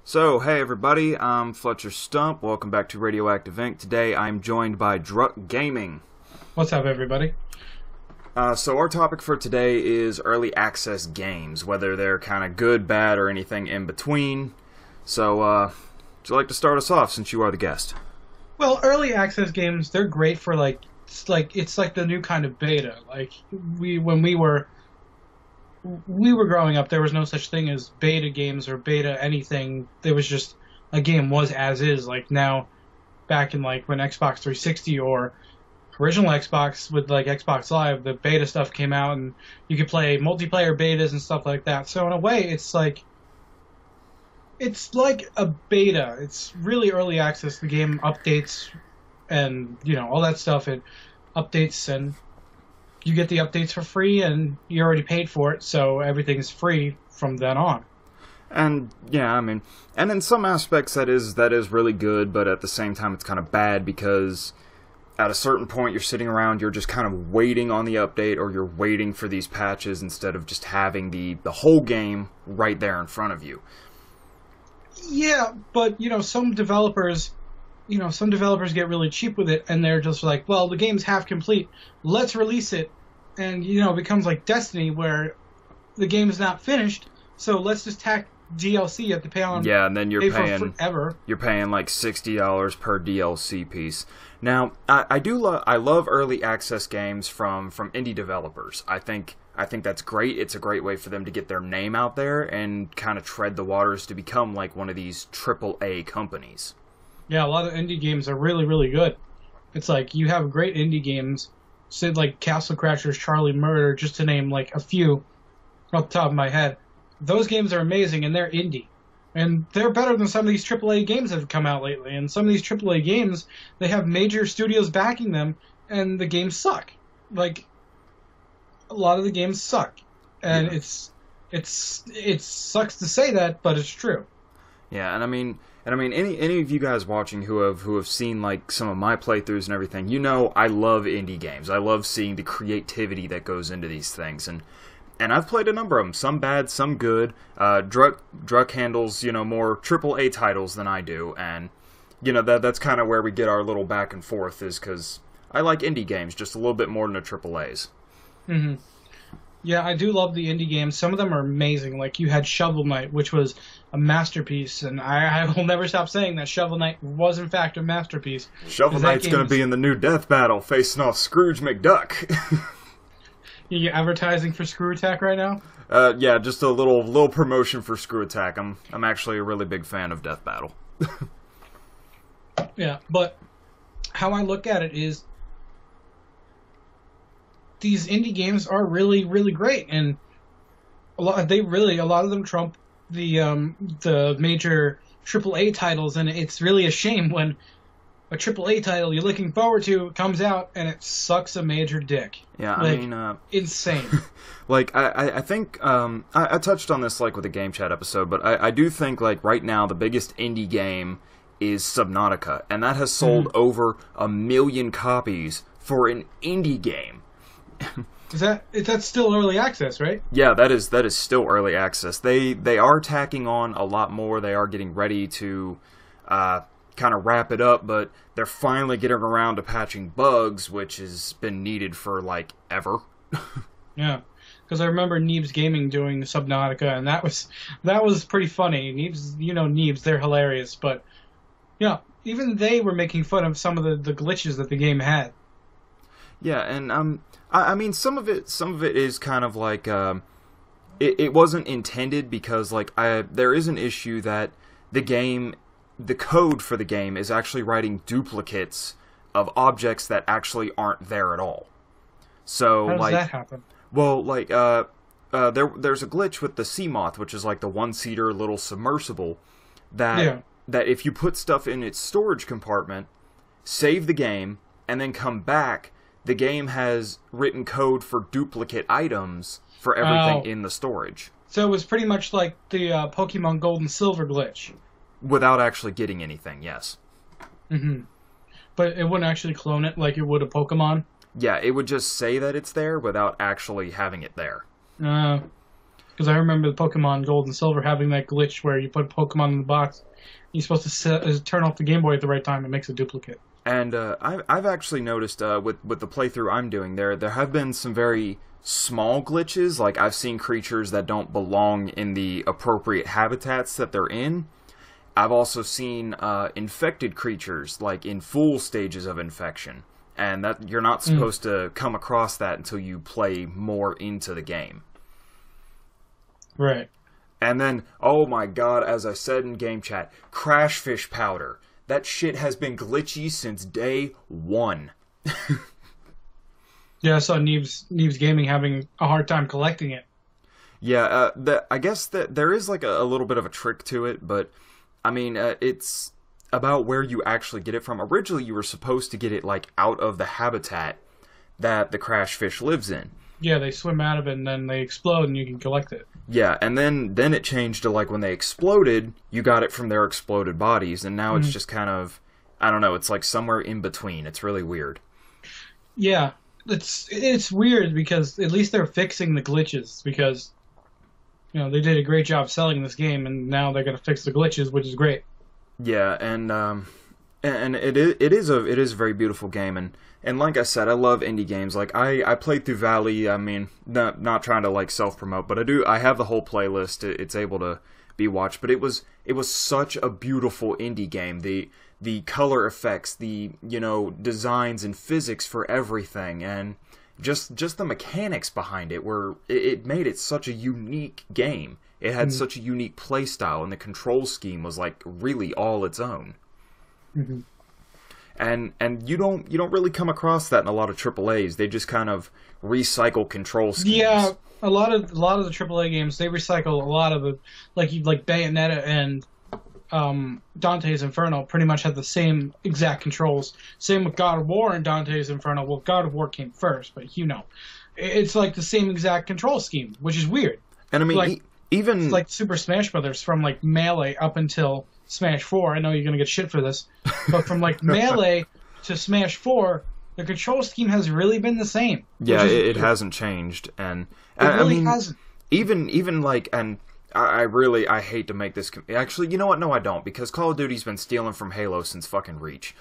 So, hey everybody, I'm Fletcher Stump. Welcome back to Radioactive Inc. Today I'm joined by Druck Gaming. What's up, everybody? So our topic for today is early access games, whether they're kind of good, bad, or anything in between. So, would you like to start us off since you are the guest? Well, early access games, they're great for it's like the new kind of beta. Like when we were growing up, there was no such thing as beta games or beta anything. There was just a game was as is. Like now, back in like when Xbox 360 or original Xbox with like Xbox Live, the beta stuff came out and you could play multiplayer betas and stuff like that. So in a way, it's like a beta. It's really early access. The game updates and all that stuff. It updates and you get the updates for free, and you already paid for it, so everything's free from then on. And yeah, I mean, and in some aspects that is really good, but at the same time it's kind of bad because at a certain point you're sitting around, you're just kind of waiting on the update, or you're waiting for these patches instead of just having the whole game right there in front of you. Yeah, but some developers get really cheap with it, and they're just like, well, the game's half complete, let's release it. And, it becomes like Destiny, where the game's not finished, so let's just tack DLC at the pay on. Yeah, and then you're paying forever. You're paying like $60 per DLC piece. Now, I love early access games from indie developers. I think that's great. It's a great way for them to get their name out there and kind of tread the waters to become like one of these AAA companies. Yeah, a lot of indie games are really, really good. It's like you have great indie games, say like Castle Crashers, Charlie Murder, just to name like a few off the top of my head. Those games are amazing, and they're indie. And they're better than some of these AAA games that have come out lately. And some of these AAA games, they have major studios backing them, and the games suck. Like, a lot of the games suck. And yeah. it sucks to say that, but it's true. Yeah, and I mean, any of you guys watching who have seen like some of my playthroughs and everything, I love indie games. I love seeing the creativity that goes into these things, and I've played a number of them. Some bad, some good. Druck handles more AAA titles than I do, and that's kind of where we get our little back and forth, is because I like indie games just a little bit more than the AAAs. Mm-hmm. Yeah, I do love the indie games. Some of them are amazing. Like, you had Shovel Knight, which was a masterpiece, and I will never stop saying that Shovel Knight was, in fact, a masterpiece. Shovel Knight's going to be in the new Death Battle, facing off Scrooge McDuck. You advertising for Screw Attack right now? Yeah, just a little promotion for Screw Attack. I'm actually a really big fan of Death Battle. Yeah, but how I look at it is, these indie games are really, really great, and a lot of them trump the major AAA titles, and it's really a shame when a AAA title you're looking forward to comes out and it sucks a major dick. Yeah, like, I mean, insane. Like, I think I touched on this like with a Game Chat episode, but I do think like right now the biggest indie game is Subnautica, and that has sold over 1 million copies for an indie game. That's still early access, right? Yeah, that is still early access. They are tacking on a lot more. They are getting ready to kind of wrap it up, but they're finally getting around to patching bugs, which has been needed for like ever. Yeah, because I remember Neebs Gaming doing Subnautica, and that was pretty funny. Neebs, they're hilarious, but yeah, even they were making fun of some of the glitches that the game had. Yeah, and I mean, some of it is kind of like it wasn't intended, because like there is an issue that the code for the game is actually writing duplicates of objects that actually aren't there at all. So how does that happen? Well, like there's a glitch with the sea moth, which is like the one-seater little submersible that if you put stuff in its storage compartment, save the game, and then come back, the game has written code for duplicate items for everything in the storage. So it was pretty much like the Pokemon Gold and Silver glitch. Without actually getting anything, yes. Mm-hmm. But it wouldn't actually clone it like it would a Pokemon? Yeah, it would just say that it's there without actually having it there. Because I remember the Pokemon Gold and Silver having that glitch where you put Pokemon in the box, and you're supposed to turn off the Game Boy at the right time. It makes a duplicate. And I've actually noticed with the playthrough I'm doing there have been some very small glitches. Like I've seen creatures that don't belong in the appropriate habitats that they're in. I've also seen infected creatures like in full stages of infection, and that you're not supposed to come across that until you play more into the game. Right. And then, oh my god, as I said in game chat, crash fish powder. That shit has been glitchy since day one. Yeah, I saw Neves Gaming having a hard time collecting it. Yeah, I guess that there is like a little bit of a trick to it, but I mean, it's about where you actually get it from. Originally, you were supposed to get it like out of the habitat that the crash fish lives in. Yeah, they swim out of it and then they explode and you can collect it. Yeah, and then it changed to like when they exploded, you got it from their exploded bodies, and now it's just kind of, I don't know, it's like somewhere in between. It's really weird. Yeah, it's weird because at least they're fixing the glitches because, you know, they did a great job selling this game and now they're going to fix the glitches, which is great. Yeah, and it is a very beautiful game, and like I said, I love indie games. Like I played through Valley. I mean, not trying to like self promote, but I have the whole playlist. It's able to be watched. But it was such a beautiful indie game. The color effects, the designs and physics for everything, and just the mechanics behind it it made it such a unique game. It had such a unique play style, and the control scheme was like really all its own. Mm-hmm. And you don't really come across that in a lot of AAAs. They just kind of recycle control schemes. Yeah, a lot of the AAA games, they recycle a lot of it. Like Bayonetta and Dante's Inferno pretty much have the same exact controls. Same with God of War and Dante's Inferno. Well, God of War came first, but it's like the same exact control scheme, which is weird. And I mean, like, even it's like Super Smash Brothers from like Melee up until Smash 4. I know you're gonna get shit for this, but from like Melee to Smash 4, the control scheme has really been the same. Yeah, it hasn't changed, and it really I mean, hasn't. Even like, and I hate to make this. Actually, you know what? No, I don't, because Call of Duty's been stealing from Halo since fucking Reach.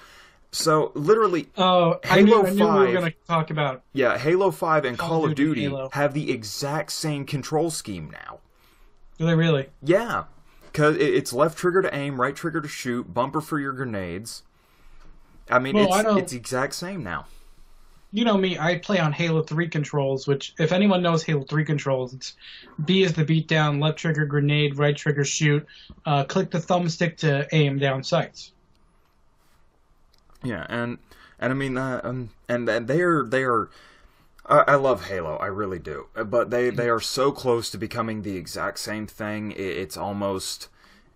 So literally, Halo 5. I knew we were gonna talk about. Yeah, Halo 5 and Call of Duty have the exact same control scheme now. Do they really? Yeah, because it's left trigger to aim, right trigger to shoot, bumper for your grenades. I mean, it's the exact same now. You know me, I play on Halo 3 controls, which, if anyone knows Halo 3 controls, it's B is the beatdown, left trigger grenade, right trigger shoot, click the thumbstick to aim down sights. Yeah, and I mean, and they are. I love Halo, I really do, but they are so close to becoming the exact same thing. It's almost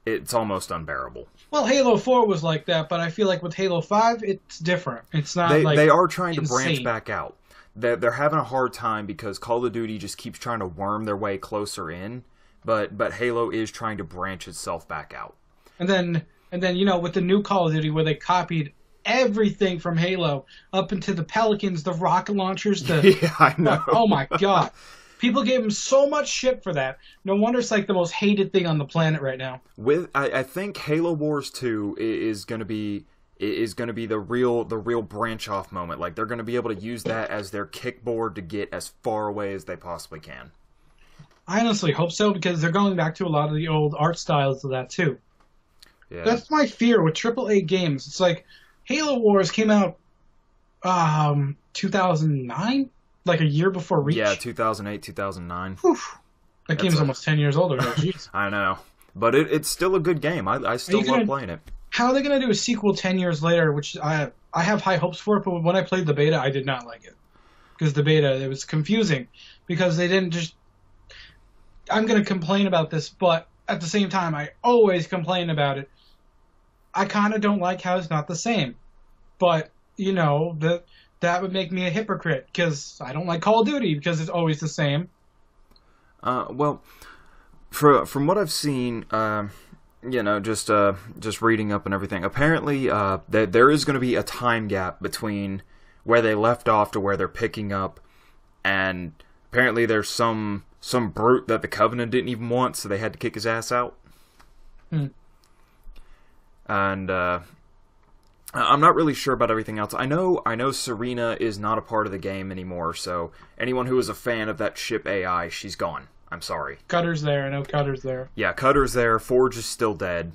unbearable. Well, Halo 4 was like that, but I feel like with Halo 5, it's different. It's not they are trying to insane. branch back out. They're having a hard time because Call of Duty just keeps trying to worm their way closer in, but Halo is trying to branch itself back out. And then with the new Call of Duty where they copied everything from Halo up into the Pelicans, the rocket launchers, yeah, I know. Oh my god. People gave him so much shit for that. No wonder it's like the most hated thing on the planet right now. I think Halo Wars 2 is going to be the real branch off moment. Like, they're going to be able to use that as their kickboard to get as far away as they possibly can. I honestly hope so, because they're going back to a lot of the old art styles of that too. Yeah. That's my fear with AAA games. It's like Halo Wars came out 2009? Like a year before Reach? Yeah, 2008, 2009. Whew. That game's almost 10 years older. Jeez. I know. But it's still a good game. I still love playing it. How are they going to do a sequel 10 years later, which I have high hopes for it, but when I played the beta, I did not like it. Because the beta, it was confusing. Because they didn't just... I'm going to complain about this, but at the same time, I always complain about it. I kind of don't like how it's not the same. But, that would make me a hypocrite, because I don't like Call of Duty, because it's always the same. Well, from what I've seen, just reading up and everything, apparently there is going to be a time gap between where they left off to where they're picking up, and apparently there's some some brute that the Covenant didn't even want, so they had to kick his ass out. And I'm not really sure about everything else. I know Serena is not a part of the game anymore, so anyone who is a fan of that ship AI, she's gone. I'm sorry. Cutter's there. I know Cutter's there. Yeah, Cutter's there. Forge is still dead.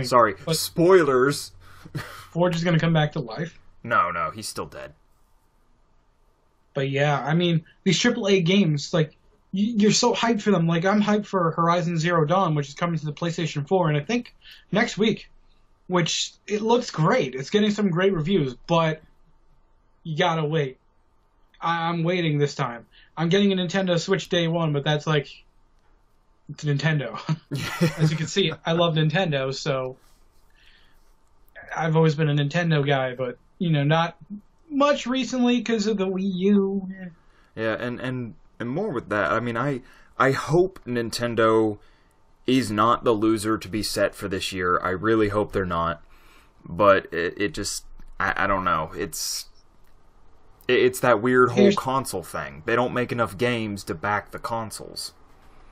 Sorry. Spoilers. Forge is going to come back to life? No, he's still dead. But yeah, I mean, these AAA games, like, you're so hyped for them. Like, I'm hyped for Horizon Zero Dawn, which is coming to the PlayStation 4, and I think next week, which it looks great. It's getting some great reviews, but you gotta wait. I'm waiting this time. I'm getting a Nintendo Switch day one, but that's like, it's Nintendo. As you can see, I love Nintendo, so I've always been a Nintendo guy, but, not much recently because of the Wii U. Yeah, and more with that, I mean, I hope Nintendo is not the loser to be set for this year. I really hope they're not. But it just, I don't know. It's that weird whole console thing. They don't make enough games to back the consoles.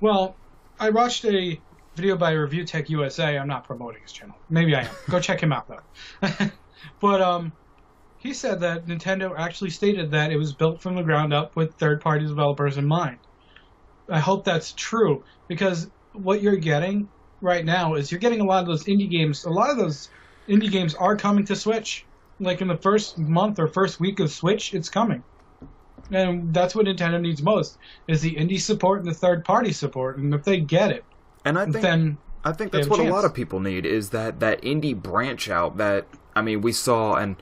Well, I watched a video by Review Tech USA. I'm not promoting his channel. Maybe I am. Go check him out, though. But he said that Nintendo actually stated that it was built from the ground up with third-party developers in mind. I hope that's true, because what you're getting right now is you're getting a lot of those indie games. A lot of those indie games are coming to Switch. Like in the first month or first week of Switch, it's coming. And that's what Nintendo needs most, is the indie support and the third-party support. And if they get it, and I think that's what a lot of people need, is that indie branch out that, I mean, we saw, and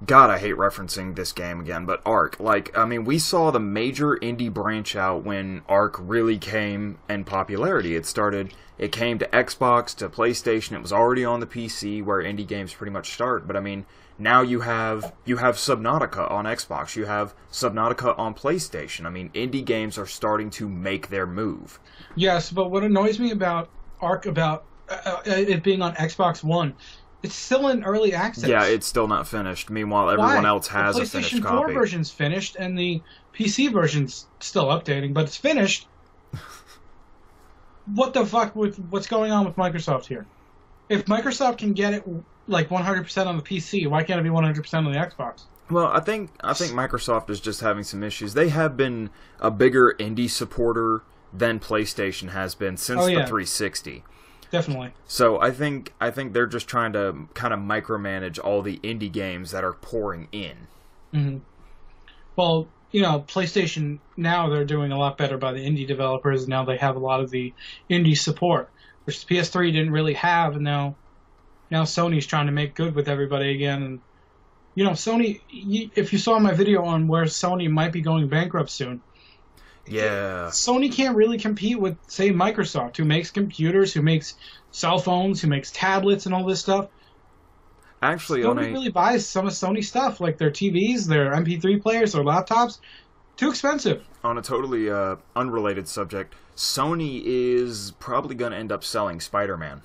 God, I hate referencing this game again, but Ark. Like, I mean, we saw the major indie branch out when Ark really came in popularity. It came to Xbox, to PlayStation. It was already on the PC, where indie games pretty much start. But I mean, now you have Subnautica on Xbox. You have Subnautica on PlayStation. I mean, indie games are starting to make their move. Yes, but what annoys me about Ark, about it being on Xbox One, it's still in early access. Yeah, it's still not finished. Meanwhile, everyone else has a finished copy. The PlayStation 4 version's finished, and the PC version's still updating, but it's finished. What the fuck with what's going on with Microsoft here? If Microsoft can get it like 100% on the PC, why can't it be 100% on the Xbox? Well, I think Microsoft is just having some issues. They have been a bigger indie supporter than PlayStation has been since the 360. Definitely. So I think they're just trying to kind of micromanage all the indie games that are pouring in. Mm-hmm. Well, PlayStation now, they're doing a lot better by the indie developers. Now they have a lot of the indie support, which the PS3 didn't really have, and now Sony's trying to make good with everybody again. And Sony, if you saw my video on where Sony might be going bankrupt soon, yeah, Sony can't really compete with, say, Microsoft, who makes computers, who makes cell phones, who makes tablets and all this stuff. Actually, nobody really buys some of Sony stuff, like their TVs, their MP3 players, their laptops. Too expensive. On a totally unrelated subject, Sony is probably going to end up selling Spider-Man.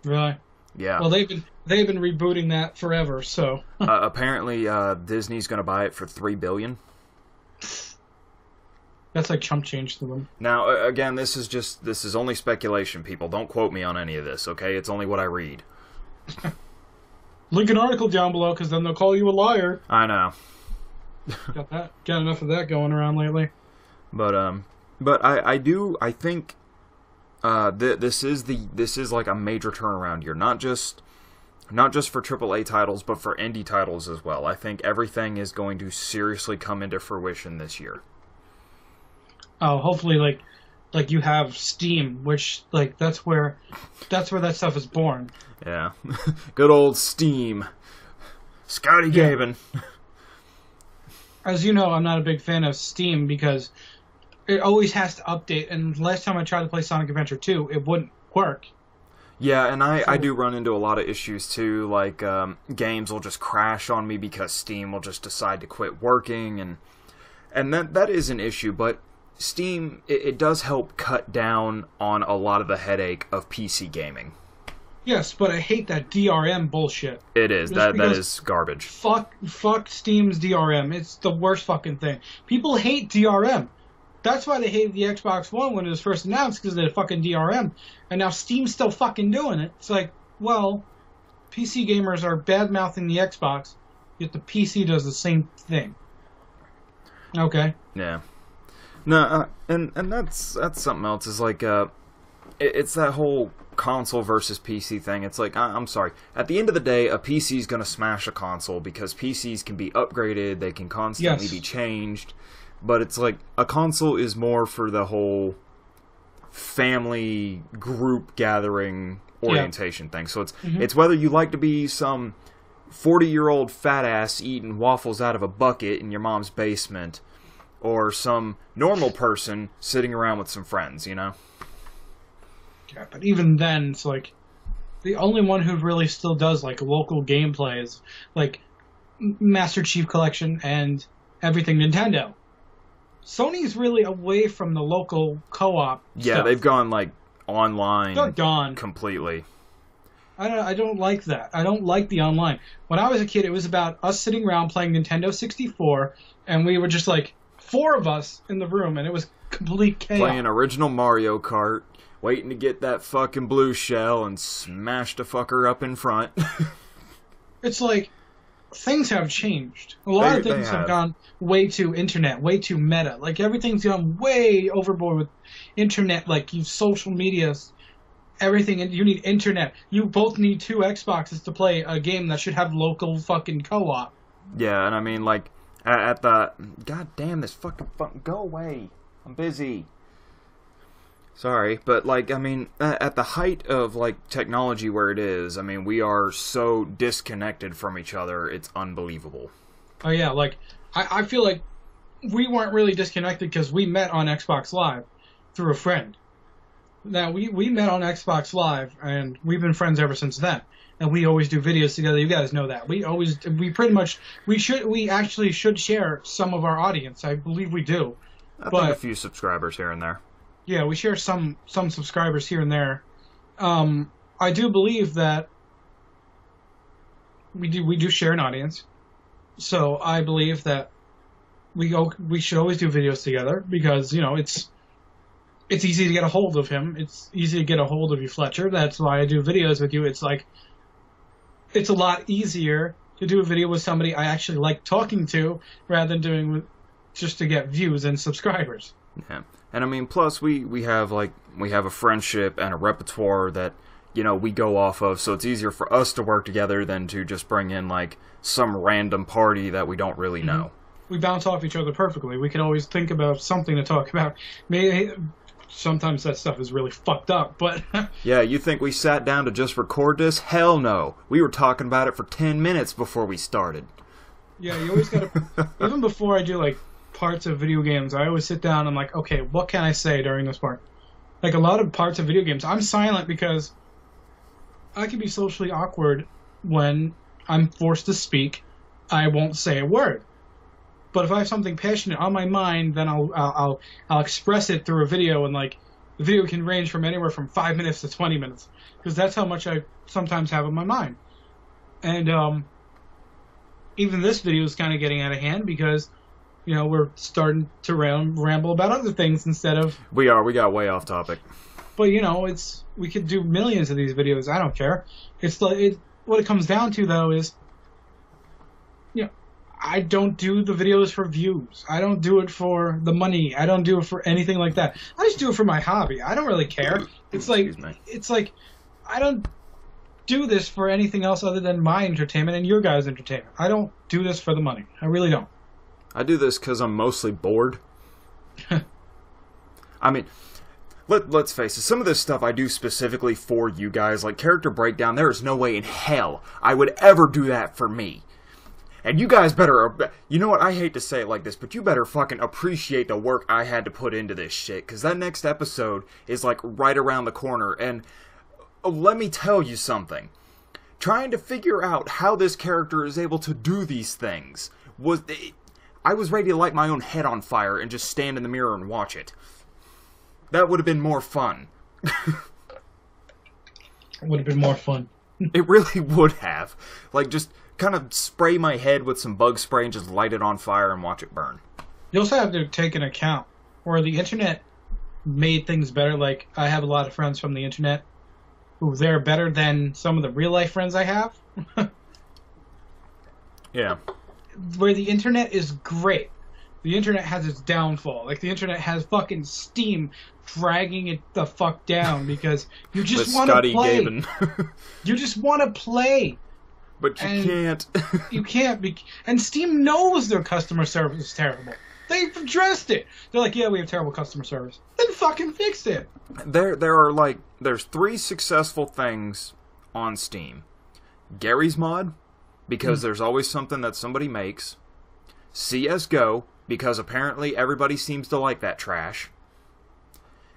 Really? Yeah. Well, they've been rebooting that forever. So apparently, Disney's going to buy it for $3 billion. That's like chump change to them. Now, again, this is only speculation, people. Don't quote me on any of this, okay? It's only what I read. Link an article down below, because then they'll call you a liar. I know. Got enough of that going around lately. But I think this is like a major turnaround year. Not just for AAA titles, but for indie titles as well. I think everything is going to seriously come into fruition this year. Oh, hopefully, like you have Steam, which that's where that stuff is born. Yeah, good old Steam, Scotty Gaben. As you know, I'm not a big fan of Steam because it always has to update. And last time I tried to play Sonic Adventure 2, it wouldn't work. Yeah, and I do run into a lot of issues too. Like games will just crash on me because Steam will just decide to quit working, and that is an issue, but Steam, it does help cut down on a lot of the headache of PC gaming. Yes, but I hate that DRM bullshit. It is. That is garbage. Fuck Steam's DRM. It's the worst fucking thing. People hate DRM. That's why they hated the Xbox One when it was first announced, because of the fucking DRM. And now Steam's still fucking doing it. It's like, well, PC gamers are bad-mouthing the Xbox, yet the PC does the same thing. Okay. Yeah. No, and that's something else. Is like, it's that whole console versus PC thing. It's like, I'm sorry. At the end of the day, a PC is going to smash a console because PCs can be upgraded, they can constantly be changed. But it's like, a console is more for the whole family group gathering orientation thing. So it's whether you like to be some 40-year-old fat ass eating waffles out of a bucket in your mom's basement, or some normal person sitting around with some friends, you know? Yeah, but even then, it's like, the only one who really still does, like, local gameplay is, like, Master Chief Collection and everything Nintendo. Sony's really away from the local co-op stuff. They've gone, like, online. They're gone. Completely. I don't like that. I don't like the online. When I was a kid, it was about us sitting around playing Nintendo 64, and we were just, like, 4 of us in the room, and it was complete chaos. Playing original Mario Kart, waiting to get that fucking blue shell and smash the fucker up in front. It's like, things have changed. A lot of things have gone way too internet, way too meta. Like, everything's gone way overboard with internet, like, you social media, everything, and you need internet. You both need 2 Xboxes to play a game that should have local fucking co-op. Yeah, and I mean, like, at the... God damn, this fucking... Go away. I'm busy. Sorry, but, like, I mean, at the height of, like, technology where it is, I mean, we are so disconnected from each other, it's unbelievable. Oh, yeah, like, I feel like we weren't really disconnected because we met on Xbox Live through a friend. Now, we met on Xbox Live, and we've been friends ever since then. And we always do videos together. You guys know that. We actually should share some of our audience. I believe we do. I think a few subscribers here and there. Yeah, we share some subscribers here and there. I do believe that we do share an audience. So I believe that we should always do videos together because, you know, it's easy to get a hold of him. It's easy to get a hold of you, Fletcher. That's why I do videos with you. It's like, it's a lot easier to do a video with somebody I actually like talking to rather than doing just to get views and subscribers. Yeah. And I mean, plus we have a friendship and a repertoire that, you know, we go off of, so it's easier for us to work together than to just bring in, like, some random party that we don't really know. We bounce off each other perfectly. We can always think about something to talk about. Maybe sometimes that stuff is really fucked up, but... Yeah, you think we sat down to just record this? Hell no. We were talking about it for 10 minutes before we started. Yeah, you always gotta... Even before I do, like, parts of video games, I always sit down and I'm like, okay, what can I say during this part? Like, a lot of parts of video games, I'm silent because I can be socially awkward when I'm forced to speak. I won't say a word. But if I have something passionate on my mind, then I'll express it through a video, and, like, the video can range from anywhere from 5 minutes to 20 minutes, because that's how much I sometimes have in my mind. And even this video is kind of getting out of hand because, you know, we're starting to ramble about other things instead of... We got way off topic. But, you know, we could do millions of these videos. I don't care. What it comes down to, though, is, you know, I don't do the videos for views. I don't do it for the money. I don't do it for anything like that. I just do it for my hobby. I don't really care. It's like I don't do this for anything else other than my entertainment and your guys' entertainment. I don't do this for the money. I really don't. I do this because I'm mostly bored. I mean, let's face it, some of this stuff I do specifically for you guys, like character breakdown, there is no way in hell I would ever do that for me. And you guys better, you know what, I hate to say it like this, but you better fucking appreciate the work I had to put into this shit, because that next episode is, like, right around the corner, and let me tell you something. Trying to figure out how this character is able to do these things I was ready to light my own head on fire and just stand in the mirror and watch it. That would have been more fun. It would have been more fun. It really would have. Like, just kind of spray my head with some bug spray and just light it on fire and watch it burn. You also have to take into account where the internet made things better. Like, I have a lot of friends from the internet who they're better than some of the real life friends I have. Yeah. Where the internet is great, the internet has its downfall. Like, the internet has fucking Steam dragging it the fuck down because you just want to play. You just want to play. But you can't. You can't. And Steam knows their customer service is terrible. They've addressed it. They're like, yeah, we have terrible customer service. Then fucking fix it. There's 3 successful things on Steam. Gary's Mod, because there's always something that somebody makes. CSGO, because apparently everybody seems to like that trash.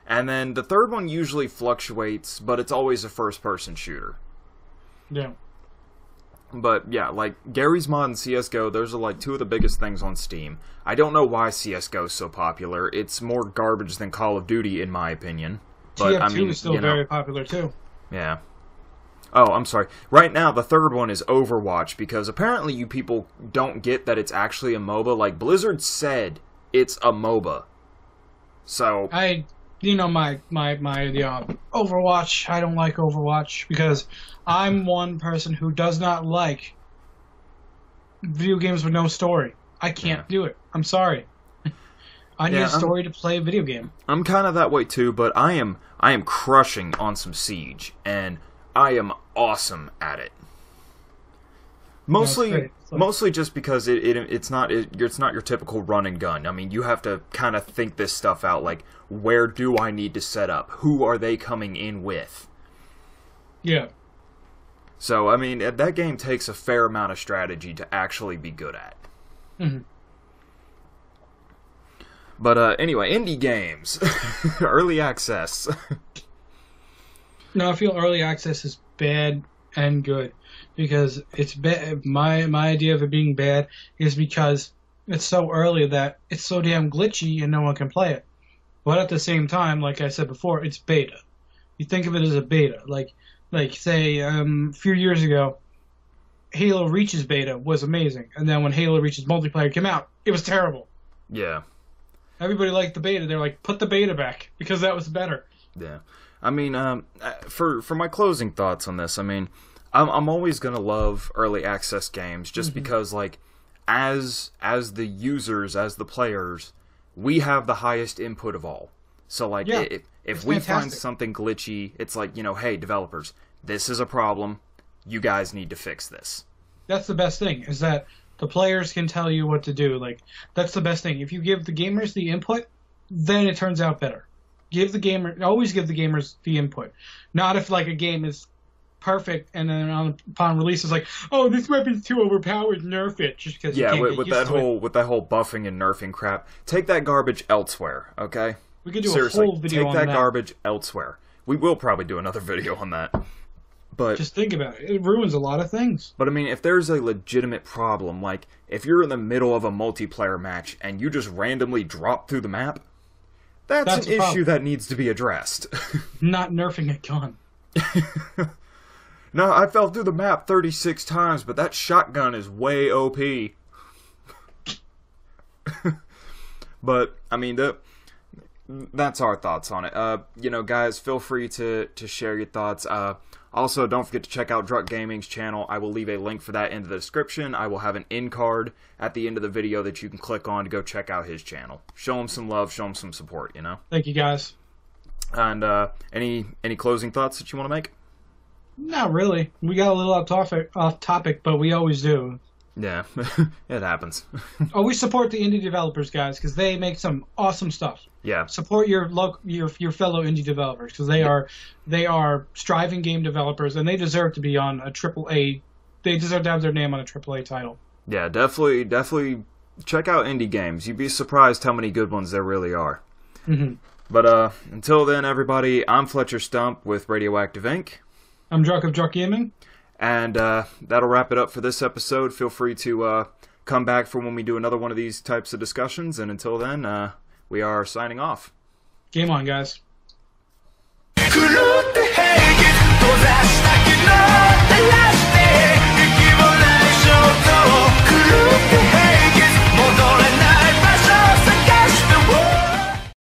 And then the third one usually fluctuates, but it's always a first-person shooter. Yeah. But yeah, like Gary's Mod and CSGO, those are like 2 of the biggest things on Steam. I don't know why CSGO is so popular. It's more garbage than Call of Duty, in my opinion. But TF2 is still very popular too. Yeah. Oh, I'm sorry. Right now, the third one is Overwatch, because apparently you people don't get that it's actually a MOBA. Like, Blizzard said it's a MOBA. So... my Overwatch, I don't like Overwatch, because I'm one person who does not like video games with no story. I can't do it. I'm sorry. I need a story to play a video game. I'm kind of that way too, but I am crushing on some Siege, and I am awesome at it. Mostly just because it's not your typical run and gun. I mean, you have to kind of think this stuff out. Like, where do I need to set up? Who are they coming in with? Yeah. So, I mean, that game takes a fair amount of strategy to actually be good at. Mm-hmm. But anyway, indie games, early access. No, I feel early access is bad and good. Because it's bad. My idea of it being bad is because it's so early that it's so damn glitchy and no one can play it. But at the same time, like I said before, it's beta. You think of it as a beta. Like say a few years ago, Halo Reach's beta was amazing, and then when Halo Reach's multiplayer came out, it was terrible. Yeah. Everybody liked the beta. They're like, put the beta back because that was better. Yeah. I mean, for my closing thoughts on this, I mean, I'm always gonna love early access games just because, like, as the users, as the players, we have the highest input of all. So, like, if we find something glitchy, it's like, hey, developers, this is a problem. You guys need to fix this. That's the best thing, is that the players can tell you what to do. Like, that's the best thing. If you give the gamers the input, then it turns out better. Always give the gamers the input. Not if, like, a game is perfect and then upon release it's like, oh, this weapon's too overpowered, nerf it, just because with that whole buffing and nerfing crap. Take that garbage elsewhere, okay? We could do a whole video on that. Take that garbage elsewhere. We will probably do another video on that. But just think about it. It ruins a lot of things. But I mean, if there's a legitimate problem, like if you're in the middle of a multiplayer match and you just randomly drop through the map, that's an issue that needs to be addressed. Not nerfing a gun. No, I fell through the map 36 times, but that shotgun is way OP. But, I mean, that's our thoughts on it. Guys, feel free to share your thoughts. Also, don't forget to check out Druck Gaming's channel. I will leave a link for that in the description. I will have an end card at the end of the video that you can click on to go check out his channel. Show him some love, show him some support, Thank you, guys. And any closing thoughts that you want to make? Not really. We got a little off topic, but we always do. Yeah, it happens. Always support the indie developers, guys, because they make some awesome stuff. Yeah. Support your fellow indie developers, because they are striving game developers, and they deserve to be on a AAA. They deserve to have their name on a AAA title. Yeah, definitely check out indie games. You'd be surprised how many good ones there really are. Mm-hmm. But until then, everybody, I'm Fletcher Stump with Radioactive Inc. I'm Druck of Druck Gaming. And that'll wrap it up for this episode. Feel free to come back for when we do another one of these types of discussions. And until then, we are signing off. Game on, guys.